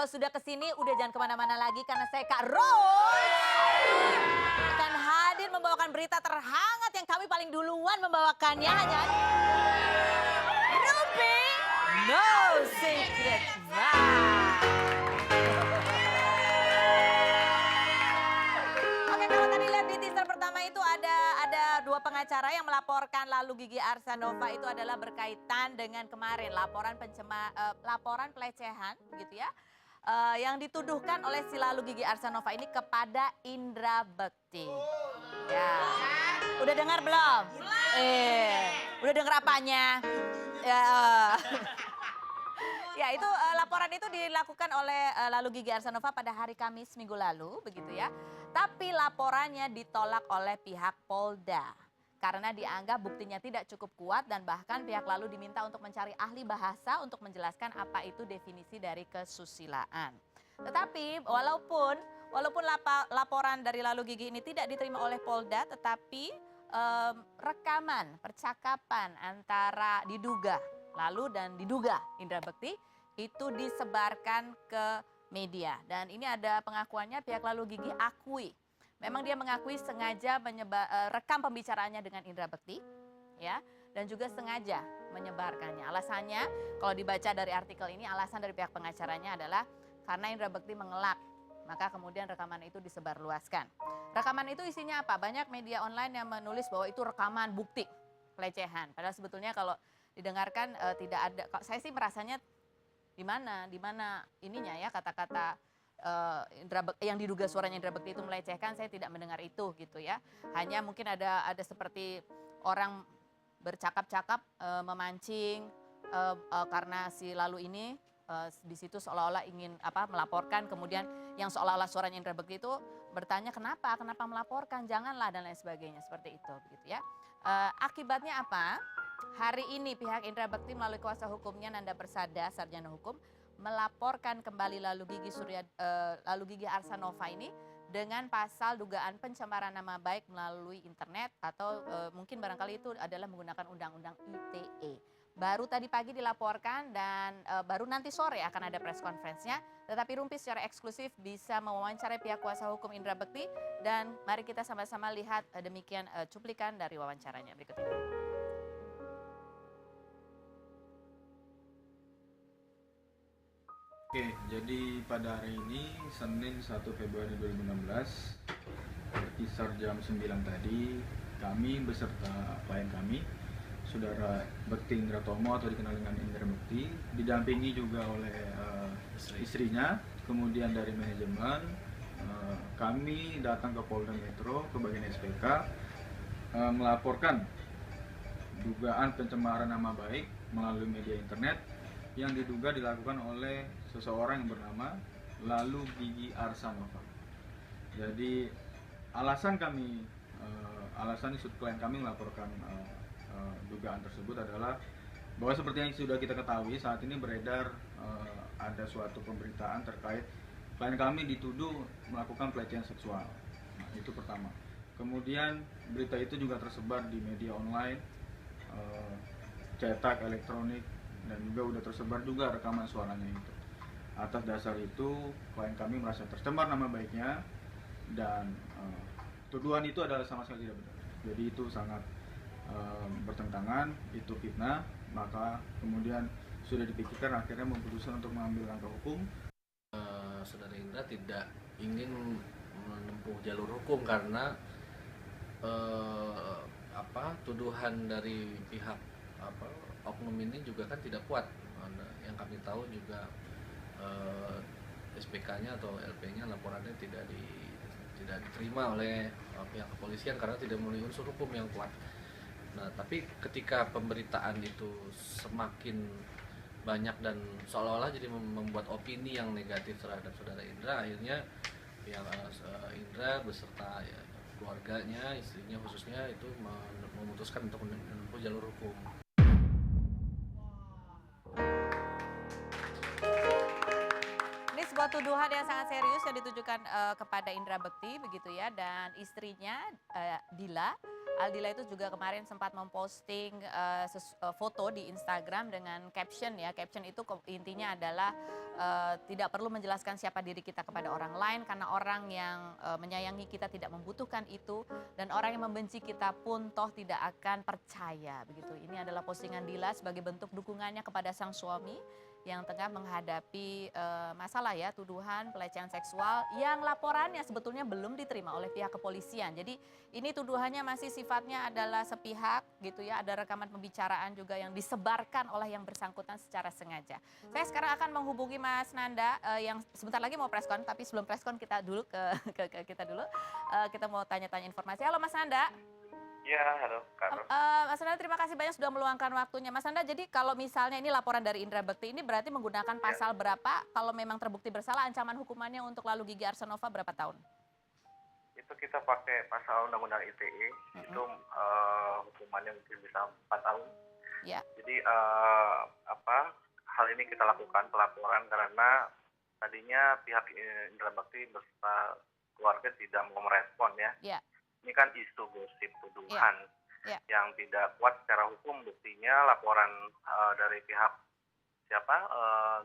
sudah kesini, udah jangan kemana-mana lagi karena saya Kak Ros akan hadir membawakan berita terhangat yang kami paling duluan membawakannya hanya Ruby No Secret. Oke, kalau tadi lihat di teaser pertama itu ada dua pengacara yang melaporkan lalu Gigi Arsanova itu adalah berkaitan dengan kemarin laporan pelecehan gitu ya. Yang dituduhkan oleh si lalu Gigi Arsanova ini kepada Indra Bekti. Ya. Udah dengar belum? Udah dengar apanya? Ya. Ya itu laporan itu dilakukan oleh lalu Gigi Arsanova pada hari Kamis minggu lalu begitu ya. Tapi laporannya ditolak oleh pihak Polda. Karena dianggap buktinya tidak cukup kuat dan bahkan pihak lalu diminta untuk mencari ahli bahasa untuk menjelaskan apa itu definisi dari kesusilaan. Tetapi walaupun laporan dari lalu Gigi ini tidak diterima oleh Polda, tetapi rekaman percakapan antara diduga lalu dan diduga Indra Bekti itu disebarkan ke media. Dan ini ada pengakuannya pihak lalu Gigi akui. Memang dia mengakui sengaja rekam pembicaraannya dengan Indra Bekti, ya, dan juga sengaja menyebarkannya. Alasannya, kalau dibaca dari artikel ini, alasan dari pihak pengacaranya adalah karena Indra Bekti mengelak, maka kemudian rekaman itu disebarluaskan. Rekaman itu isinya apa? Banyak media online yang menulis bahwa itu rekaman bukti pelecehan. Padahal sebetulnya kalau didengarkan tidak ada. Saya sih merasanya di mana ininya ya kata-kata yang diduga suaranya Indra Bekti itu melecehkan, saya tidak mendengar itu gitu ya. Hanya mungkin ada seperti orang bercakap-cakap memancing karena si lalu ini di situ seolah-olah ingin melaporkan, kemudian yang seolah-olah suaranya Indra Bekti itu bertanya kenapa melaporkan, janganlah dan lain sebagainya seperti itu begitu ya. Akibatnya apa? Hari ini pihak Indra Bekti melalui kuasa hukumnya Nanda Persada, sarjana hukum, melaporkan kembali lalu Gigi Arsanova ini dengan pasal dugaan pencemaran nama baik melalui internet atau mungkin barangkali itu adalah menggunakan undang-undang ITE. Baru tadi pagi dilaporkan dan baru nanti sore akan ada press conference-nya. Tetapi Rumpi secara eksklusif bisa mewawancarai pihak kuasa hukum Indra Bekti dan mari kita sama-sama lihat demikian cuplikan dari wawancaranya berikut ini. Oke, jadi pada hari ini Senin 1 Februari 2016 kisar jam 9 tadi kami beserta klien kami Saudara Bekti Indra Tomo atau dikenal dengan Indra Bekti didampingi juga oleh istrinya, kemudian dari manajemen kami datang ke Polda Metro ke bagian SPK melaporkan dugaan pencemaran nama baik melalui media internet yang diduga dilakukan oleh seseorang yang bernama lalu Gigi Arsanova. Jadi alasan klien kami melaporkan dugaan tersebut adalah bahwa seperti yang sudah kita ketahui saat ini beredar ada suatu pemberitaan terkait klien kami dituduh melakukan pelecehan seksual. Nah, itu pertama. Kemudian berita itu juga tersebar di media online, cetak, elektronik, dan juga udah tersebar juga rekaman suaranya itu. Atas dasar itu klien kami merasa tercemar nama baiknya dan tuduhan itu adalah sama sekali tidak benar. Jadi itu sangat bertentangan, itu fitnah, maka kemudian sudah dipikirkan akhirnya memutuskan untuk mengambil langkah hukum. Saudara Indra tidak ingin menempuh jalur hukum karena tuduhan dari pihak oknum ini juga kan tidak kuat. Yang kami tahu juga SPK-nya atau LP-nya laporannya tidak diterima oleh pihak kepolisian karena tidak memenuhi unsur hukum yang kuat. Nah, tapi ketika pemberitaan itu semakin banyak dan seolah-olah jadi membuat opini yang negatif terhadap saudara Indra, akhirnya pihak Indra beserta keluarganya, istrinya khususnya itu memutuskan untuk menempuh jalur hukum. Ini sebuah tuduhan yang sangat serius yang ditujukan kepada Indra Bekti begitu ya, dan istrinya Dila Aldila itu juga kemarin sempat memposting foto di Instagram dengan caption ya. Caption itu intinya adalah tidak perlu menjelaskan siapa diri kita kepada orang lain karena orang yang menyayangi kita tidak membutuhkan itu dan orang yang membenci kita pun toh tidak akan percaya begitu. Ini adalah postingan Dila sebagai bentuk dukungannya kepada sang suami yang tengah menghadapi masalah ya, tuduhan pelecehan seksual yang laporannya sebetulnya belum diterima oleh pihak kepolisian. Jadi ini tuduhannya masih sifatnya adalah sepihak gitu ya, ada rekaman pembicaraan juga yang disebarkan oleh yang bersangkutan secara sengaja. Saya sekarang akan menghubungi Mas Nanda yang sebentar lagi mau preskon, tapi sebelum preskon kita dulu ke kita dulu. Kita mau tanya-tanya informasi. Halo Mas Nanda. Ya, halo Kak Ros. Mas Nanda terima kasih banyak sudah meluangkan waktunya. Mas Nanda, jadi kalau misalnya ini laporan dari Indra Bekti ini berarti menggunakan pasal berapa? Kalau memang terbukti bersalah, ancaman hukumannya untuk Lalu Gigi Arsanova berapa tahun? Itu kita pakai pasal Undang-Undang ITE, itu hukumannya mungkin bisa 4 tahun. Ya. Jadi hal ini kita lakukan pelaporan karena tadinya pihak Indra Bekti beserta keluarga tidak mau merespon ya. Ya. Ini kan isu gosip tuduhan yang tidak kuat secara hukum. Buktinya laporan dari pihak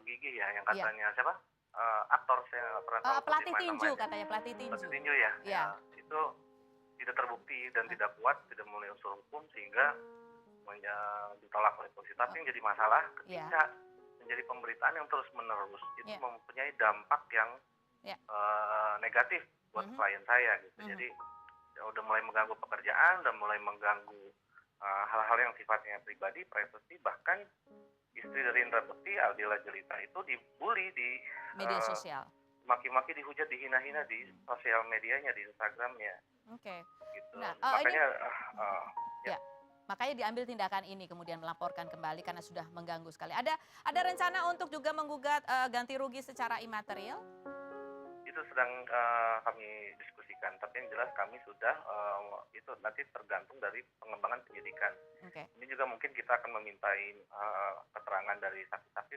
Gigi ya yang katanya siapa aktor saya nggak pernah tahu Pelatih tinju namanya. katanya, pelatih tinju. Pelatih tinju ya. Ya. Itu tidak terbukti dan tidak kuat, tidak memenuhi unsur hukum sehingga ditolak oleh polisi. Tapi yang jadi masalah ketika menjadi pemberitaan yang terus menerus itu mempunyai dampak yang negatif buat klien saya gitu. Jadi udah mulai mengganggu pekerjaan, udah mulai mengganggu hal-hal yang sifatnya pribadi, privasi, bahkan istri dari Indra Bekti, Aldila Jelita itu dibully di media sosial. Maki-maki, dihujat, dihina-hina di sosial medianya, di Instagramnya. Oke. Gitu. Nah, makanya makanya diambil tindakan ini kemudian melaporkan kembali karena sudah mengganggu sekali. Ada rencana untuk juga menggugat ganti rugi secara imaterial? Itu sedang kami diskusikan, tapi yang jelas kami sudah itu nanti tergantung dari pengembangan penyidikan. Ini juga mungkin kita akan memintai keterangan dari saksi-saksi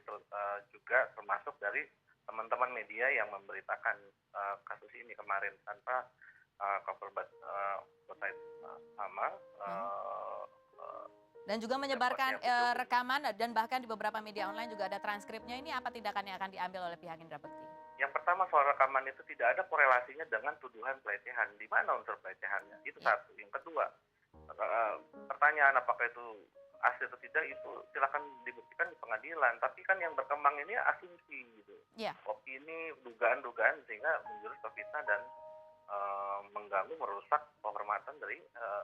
juga termasuk dari teman-teman media yang memberitakan kasus ini kemarin tanpa cover website sama. Dan juga menyebarkan rekaman dan bahkan di beberapa media online juga ada transkripnya. Ini apa tindakan yang akan diambil oleh pihak Indra Bekti? Yang pertama soal rekaman itu tidak ada korelasinya dengan tuduhan pelecehan. Di mana unsur pelecehannya? Itu satu. Yang kedua, pertanyaan apakah itu asli atau tidak itu silakan dibuktikan di pengadilan. Tapi kan yang berkembang ini asumsi gitu. Opini, dugaan-dugaan sehingga menjurus ke fitnah dan mengganggu, merusak kehormatan dari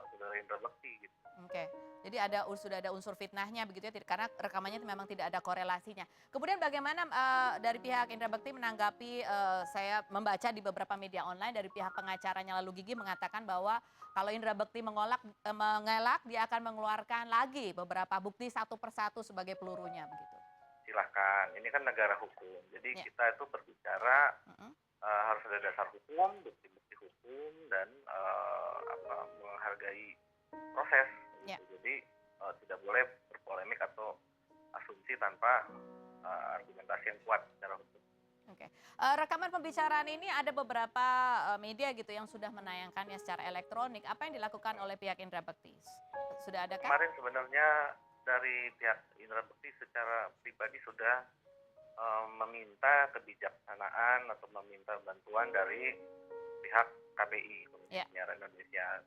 saudara Indra Bekti gitu. Jadi sudah ada unsur fitnahnya begitu ya, karena rekamannya memang tidak ada korelasinya. Kemudian bagaimana dari pihak Indra Bekti menanggapi, saya membaca di beberapa media online dari pihak pengacaranya Lalu Gigi mengatakan bahwa kalau Indra Bekti mengelak, dia akan mengeluarkan lagi beberapa bukti satu persatu sebagai pelurunya begitu. Silahkan, ini kan negara hukum, jadi kita itu berbicara harus ada dasar hukum, bukti-bukti hukum dan menghargai proses. Jadi tidak boleh berpolemik atau asumsi tanpa argumentasi yang kuat secara hukum. Rekaman pembicaraan ini ada beberapa media gitu yang sudah menayangkannya secara elektronik. Apa yang dilakukan oleh pihak Indra Bekti? Sudah ada kan? Kemarin sebenarnya dari pihak Indra Bekti secara pribadi sudah meminta kebijaksanaan atau meminta bantuan dari pihak KBI, Komisi Penyiaran Indonesia.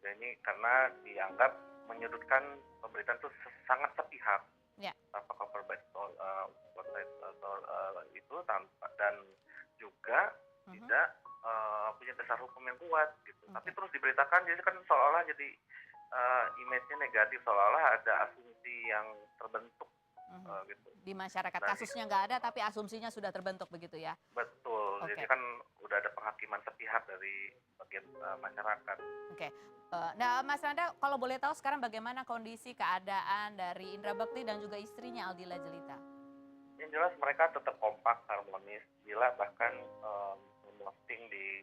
Ini karena dianggap menyudutkan pemberitaan itu sangat sepihak, tanpa cover website itu dan juga tidak punya dasar hukum yang kuat gitu. Tapi terus diberitakan, jadi kan seolah-olah jadi image-nya negatif, seolah-olah ada asumsi yang terbentuk gitu. Di masyarakat kasusnya nggak ada, tapi asumsinya sudah terbentuk begitu ya? Betul, jadi kan udah ada penghakiman sepihak dari bagian masyarakat. Nah Mas Nanda, kalau boleh tahu sekarang bagaimana kondisi keadaan dari Indra Bekti dan juga istrinya Aldila Jelita? Yang jelas mereka tetap kompak, harmonis. Gila bahkan memposting di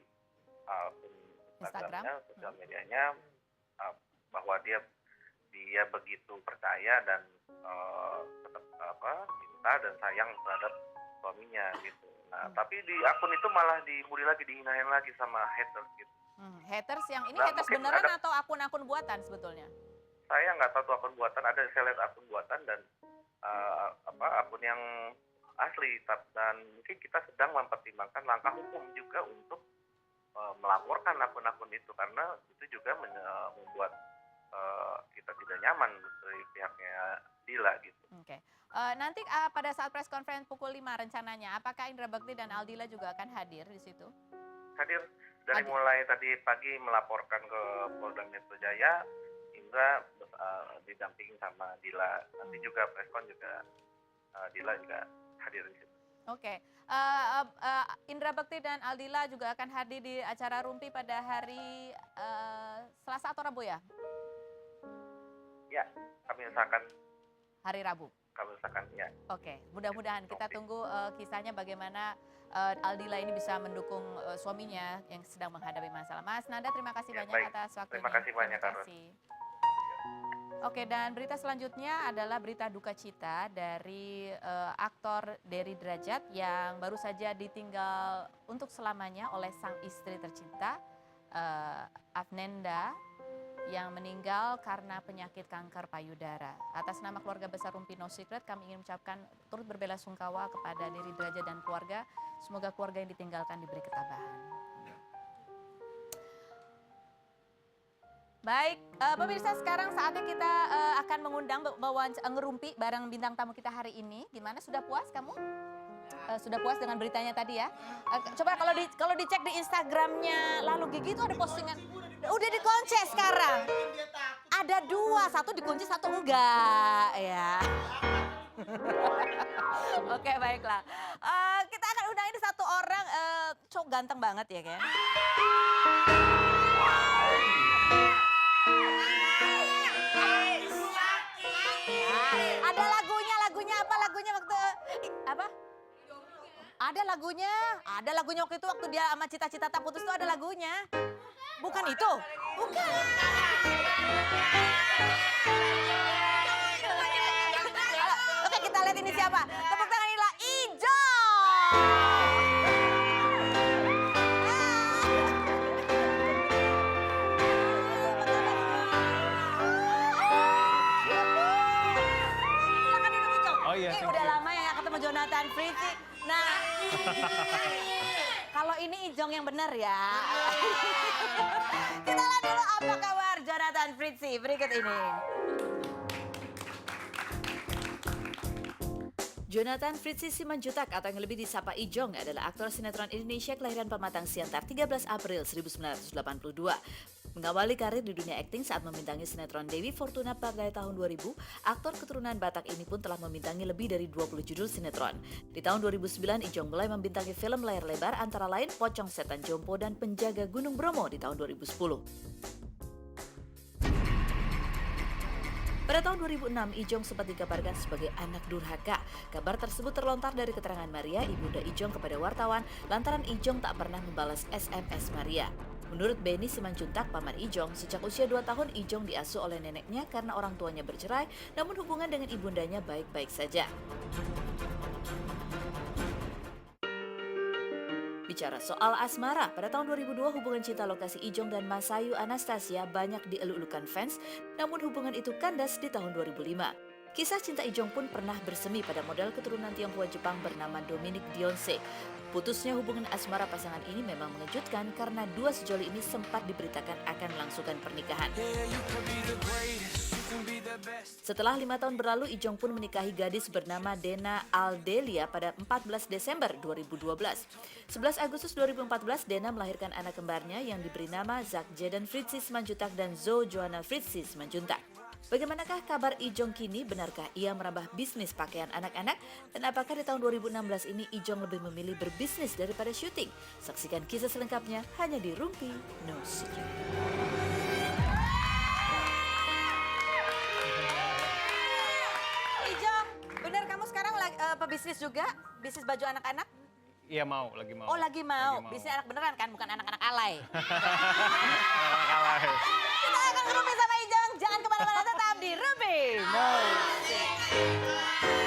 Instagramnya, sosial medianya bahwa dia begitu percaya dan tetap cinta dan sayang terhadap suaminya gitu. Nah, tapi di akun itu malah dibully lagi, dihinain lagi sama haters gitu. Haters yang ini Nah, haters mungkin beneran ada- atau akun-akun buatan sebetulnya? Saya nggak tahu tuh akun buatan, saya lihat akun buatan dan akun yang asli, dan mungkin kita sedang mempertimbangkan langkah hukum juga untuk melaporkan akun-akun itu, karena itu juga membuat kita tidak nyaman dari pihaknya Dila gitu. Oke. Nanti pada saat press conference pukul 5 rencananya, apakah Indra Bekti dan Aldila juga akan hadir di situ? Hadir dari Hadir. mulai tadi pagi melaporkan ke Polda Metro Jaya, Indra didampingi sama Dila. Nanti juga preskon juga Dila juga hadir di situ. Oke. Indra Bekti dan Aldila juga akan hadir di acara Rumpi pada hari Selasa atau Rabu ya? Ya, kami usahakan Hari Rabu. ya. Oke, mudah-mudahan kita Oke. tunggu kisahnya bagaimana Aldila ini bisa mendukung suaminya yang sedang menghadapi masalah. Mas Nanda, terima kasih Ya, banyak baik. atas waktunya. Terima kasih banyak, Terima Kak Ros. kasih. Oke, dan berita selanjutnya adalah berita duka cita dari aktor Dery Drajat yang baru saja ditinggal untuk selamanya oleh sang istri tercinta, Afnenda, yang meninggal karena penyakit kanker payudara. Atas nama keluarga besar Rumpi No Secret, kami ingin mengucapkan turut berbelasungkawa kepada Dery Drajat dan keluarga. Semoga keluarga yang ditinggalkan diberi ketabahan. Baik, pemirsa, sekarang saatnya kita akan mengundang ngerumpi bareng bintang tamu kita hari ini. Gimana, sudah puas kamu? Sudah puas dengan beritanya tadi ya? Coba kalau dicek di Instagramnya Lalu Gigi itu ada postingan, udah dikunci sekarang. Ada 2, satu dikunci, satu enggak ya. Oke, baiklah. Kita akan undang ini satu orang, cowok ganteng banget ya kan? Ada lagunya apa lagunya waktu apa? Ada lagunya waktu itu waktu dia sama Cita-Cita Tak Putus tuh ada lagunya. Bukan itu? Bukan. Oke, kita lihat ini siapa. Tepuk tangan inilah Ijo. Silakan duduk, Ijo. Oh iya, thank Udah you. lama ya nggak ketemu Jonathan Fritzi. Nah, kalau ini Ijong yang benar ya. Kita lihat dulu apa kabar Jonathan Fritzi berikut ini. Jonathan Fritzi Simanjuntak atau yang lebih disapa Ijong adalah aktor sinetron Indonesia kelahiran Pematang Siantar 13 April 1982. Mengawali karir di dunia akting saat membintangi sinetron Dewi Fortuna pada tahun 2000, aktor keturunan Batak ini pun telah membintangi lebih dari 20 judul sinetron. Di tahun 2009, Ijong mulai membintangi film layar lebar antara lain Pocong Setan Jompo dan Penjaga Gunung Bromo di tahun 2010. Pada tahun 2006, Ijong sempat dikabarkan sebagai anak durhaka. Kabar tersebut terlontar dari keterangan Maria, ibunda Ijong kepada wartawan, lantaran Ijong tak pernah membalas SMS Maria. Menurut Benny Simanjuntak, paman Ijong, sejak usia 2 tahun Ijong diasuh oleh neneknya karena orang tuanya bercerai, namun hubungan dengan ibundanya baik-baik saja. Bicara soal asmara, pada tahun 2002 hubungan cinta lokasi Ijong dan Masayu Anastasia banyak dielulukan fans, namun hubungan itu kandas di tahun 2005. Kisah cinta Ijong pun pernah bersemi pada model keturunan Tionghoa Jepang bernama Dominic Dionse. Putusnya hubungan asmara pasangan ini memang mengejutkan karena dua sejoli ini sempat diberitakan akan melangsungkan pernikahan. Setelah 5 tahun berlalu, Ijong pun menikahi gadis bernama Dena Aldelia pada 14 Desember 2012. 11 Agustus 2014, Dena melahirkan anak kembarnya yang diberi nama Zak Jeden Fritzi Simanjuntak dan Zo Joanna Fritzi Simanjuntak. Bagaimanakah kabar Ijong kini? Benarkah ia merambah bisnis pakaian anak-anak? Dan apakah di tahun 2016 ini Ijong lebih memilih berbisnis daripada syuting? Saksikan kisah selengkapnya hanya di Rumpi No Secret. Ijong, benar kamu sekarang pebisnis juga? Bisnis baju anak-anak? Iya lagi mau. Oh, lagi mau. Bisnis anak beneran kan, bukan anak-anak alay. Kalah. Kita akan ngerumpi sama Ijong. Jangan kemana-mana, tetap di Rumpi No Secret.